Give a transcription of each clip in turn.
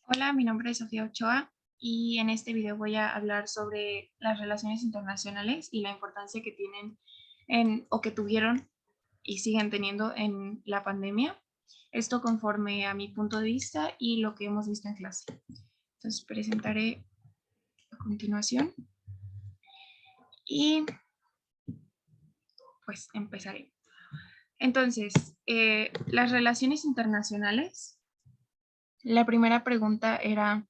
Hola, mi nombre es Sofía Ochoa y en este video voy a hablar sobre las relaciones internacionales y la importancia que tienen o que tuvieron y siguen teniendo en la pandemia. Esto conforme a mi punto de vista y lo que hemos visto en clase. Entonces presentaré a continuación y pues empezaré. Entonces, las relaciones internacionales, la primera pregunta era,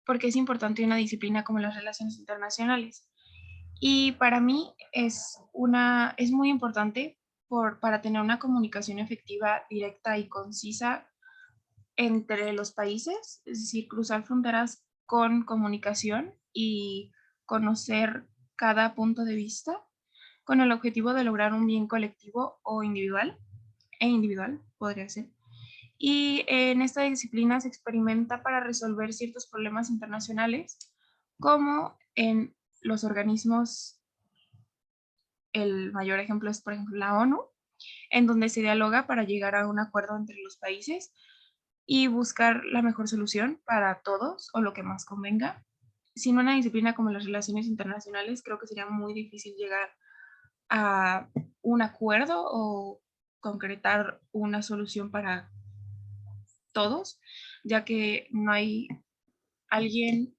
¿por qué es importante una disciplina como las relaciones internacionales? Y para mí es muy importante para tener una comunicación efectiva, directa y concisa entre los países, es decir, cruzar fronteras con comunicación y conocer cada punto de vista con el objetivo de lograr un bien colectivo o individual podría ser. Y en esta disciplina se experimenta para resolver ciertos problemas internacionales, como en los organismos. El mayor ejemplo es, por ejemplo, la ONU, en donde se dialoga para llegar a un acuerdo entre los países y buscar la mejor solución para todos o lo que más convenga. Sin una disciplina como las relaciones internacionales, creo que sería muy difícil llegar a un acuerdo o concretar una solución para todos, ya que no hay alguien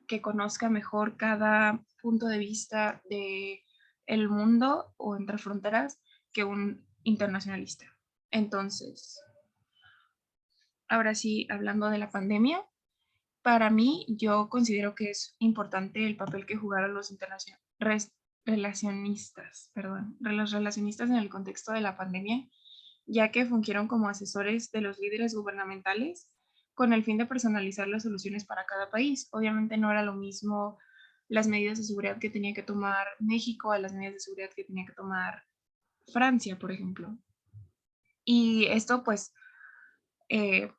que conozca mejor cada punto de vista de el mundo o entre fronteras que un internacionalista. Entonces, ahora sí, hablando de la pandemia, para mí yo considero que es importante el papel que jugaron los los relacionistas en el contexto de la pandemia, ya que fungieron como asesores de los líderes gubernamentales con el fin de personalizar las soluciones para cada país. Obviamente no era lo mismo las medidas de seguridad que tenía que tomar México a las medidas de seguridad que tenía que tomar Francia, por ejemplo. Y esto, pues, eh,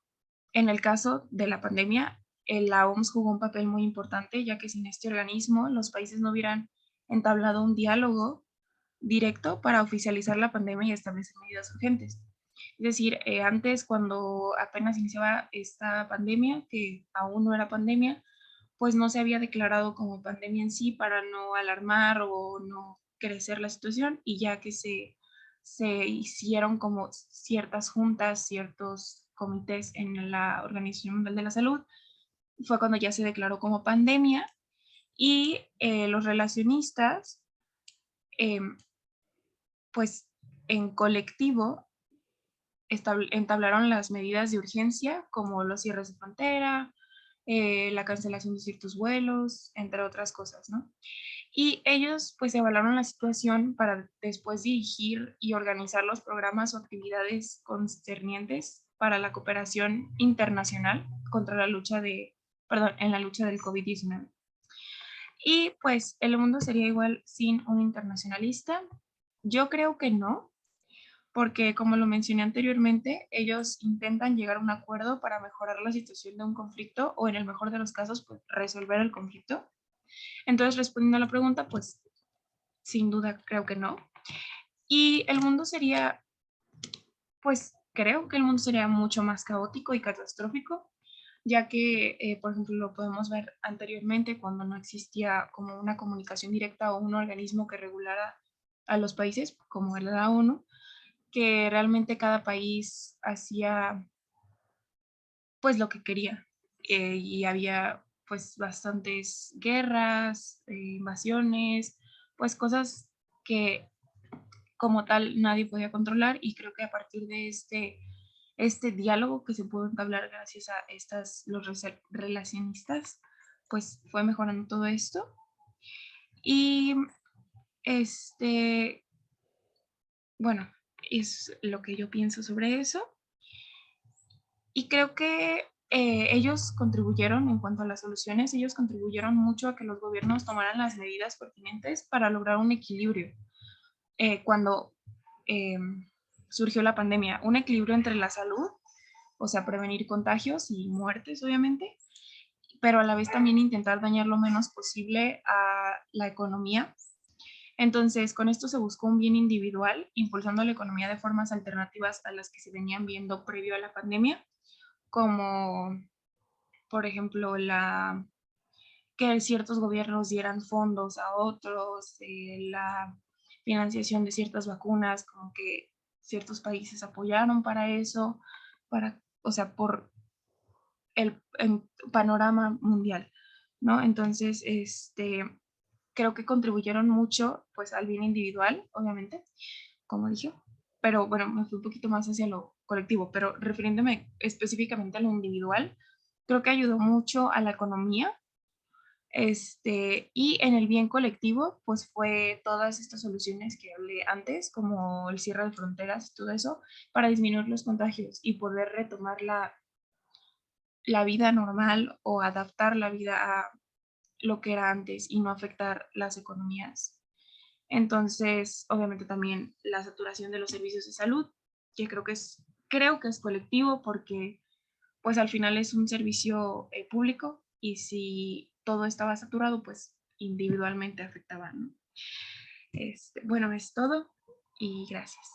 en el caso de la pandemia, la OMS jugó un papel muy importante, ya que sin este organismo los países no hubieran entablado un diálogo directo para oficializar la pandemia y establecer medidas urgentes. Es decir, antes cuando apenas iniciaba esta pandemia, que aún no era pandemia, pues no se había declarado como pandemia en sí para no alarmar o no crecer la situación, y ya que se hicieron como ciertas juntas, ciertos comités en la Organización Mundial de la Salud, fue cuando ya se declaró como pandemia y los relacionistas, eh, pues en colectivo entablaron las medidas de urgencia como los cierres de frontera, la cancelación de ciertos vuelos, entre otras cosas, ¿no? Y ellos pues evaluaron la situación para después dirigir y organizar los programas o actividades concernientes para la cooperación internacional contra en la lucha del COVID-19. Y pues el mundo sería igual sin un internacionalista. Yo creo que no, porque como lo mencioné anteriormente, ellos intentan llegar a un acuerdo para mejorar la situación de un conflicto o en el mejor de los casos, pues resolver el conflicto. Entonces, respondiendo a la pregunta, pues sin duda creo que no. Y el mundo sería, pues creo que el mundo sería mucho más caótico y catastrófico, ya que, por ejemplo, lo podemos ver anteriormente cuando no existía como una comunicación directa o un organismo que regulara a los países, como era la ONU, que realmente cada país hacía pues lo que quería. Y había pues bastantes guerras, invasiones, pues cosas que como tal nadie podía controlar, y creo que a partir de este diálogo que se pudo entablar gracias a los relacionistas, pues fue mejorando todo esto. Y este, bueno, es lo que yo pienso sobre eso. Y creo que ellos contribuyeron, en cuanto a las soluciones, ellos contribuyeron mucho a que los gobiernos tomaran las medidas pertinentes para lograr un equilibrio. Cuando eh, surgió la pandemia, un equilibrio entre la salud, o sea, prevenir contagios y muertes, obviamente, pero a la vez también intentar dañar lo menos posible a la economía. Entonces, con esto se buscó un bien individual, impulsando la economía de formas alternativas a las que se venían viendo previo a la pandemia, como, por ejemplo, que ciertos gobiernos dieran fondos a otros, la financiación de ciertas vacunas, como que ciertos países apoyaron para eso, o sea, por el panorama mundial, ¿no? Entonces, creo que contribuyeron mucho, pues, al bien individual, obviamente, como dije, pero bueno, me fui un poquito más hacia lo colectivo, pero refiriéndome específicamente a lo individual, creo que ayudó mucho a la economía, y en el bien colectivo, pues fue todas estas soluciones que hablé antes, como el cierre de fronteras y todo eso, para disminuir los contagios y poder retomar la vida normal o adaptar la vida a lo que era antes y no afectar las economías. Entonces, obviamente también la saturación de los servicios de salud, que creo que es colectivo porque pues al final es un servicio público y si todo estaba saturado, pues individualmente afectaba, ¿no? Bueno, es todo y gracias.